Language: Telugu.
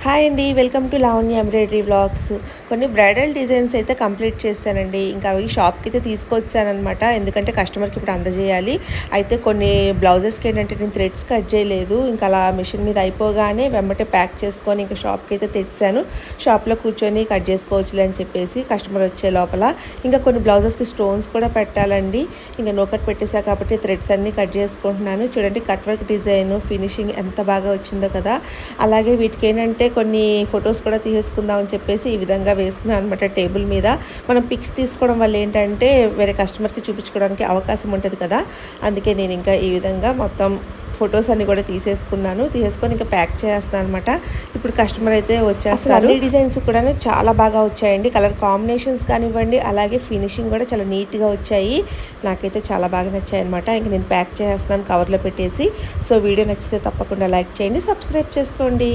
హాయ్ అండి, welcome to Lavanya embroidery vlogs. కొన్ని బ్రైడల్ డిజైన్స్ అయితే కంప్లీట్ చేశానండి. ఇంకా అవి షాప్కి అయితే తీసుకొచ్చానమాట, ఎందుకంటే కస్టమర్కి ఇప్పుడు అందజేయాలి. అయితే కొన్ని బ్లౌజెస్కి ఏంటంటే నేను థ్రెడ్స్ కట్ చేయలేదు. ఇంకా అలా మిషన్ మీద అయిపోగానే వెంబటే ప్యాక్ చేసుకొని ఇంకా షాప్కి అయితే తెచ్చాను. షాప్లో కూర్చొని కట్ చేసుకోవచ్చులే అని చెప్పేసి కస్టమర్ వచ్చే లోపల ఇంకా కొన్ని బ్లౌజెస్కి స్టోన్స్ కూడా పెట్టాలండి. ఇంకా నోకట్ పెట్టేసా కాబట్టి థ్రెడ్స్ అన్నీ కట్ చేసుకుంటున్నాను. చూడండి కట్ వర్క్ డిజైన్ ఫినిషింగ్ ఎంత బాగా వచ్చిందో కదా. అలాగే వీటికి ఏంటంటే కొన్ని ఫొటోస్ కూడా తీసేసుకుందామని చెప్పేసి ఈ విధంగా వేసుకున్నాను అనమాట టేబుల్ మీద. మనం పిక్స్ తీసుకోవడం వల్ల ఏంటంటే వేరే కస్టమర్కి చూపించుకోవడానికి అవకాశం ఉంటుంది కదా, అందుకే నేను ఇంకా ఈ విధంగా మొత్తం ఫొటోస్ అన్ని కూడా తీసేసుకొని ఇంకా ప్యాక్ చేస్తున్నాను అనమాట. ఇప్పుడు కస్టమర్ అయితే వచ్చేస్తారు. ఈ డిజైన్స్ కూడా చాలా బాగా వచ్చాయండి. కలర్ కాంబినేషన్స్ కానివ్వండి, అలాగే ఫినిషింగ్ కూడా చాలా నీట్గా వచ్చాయి. నాకైతే చాలా బాగా నచ్చాయి అనమాట. ఇంక నేను ప్యాక్ చేస్తున్నాను కవర్లో పెట్టేసి. సో వీడియో నచ్చితే తప్పకుండా లైక్ చేయండి, సబ్స్క్రైబ్ చేసుకోండి.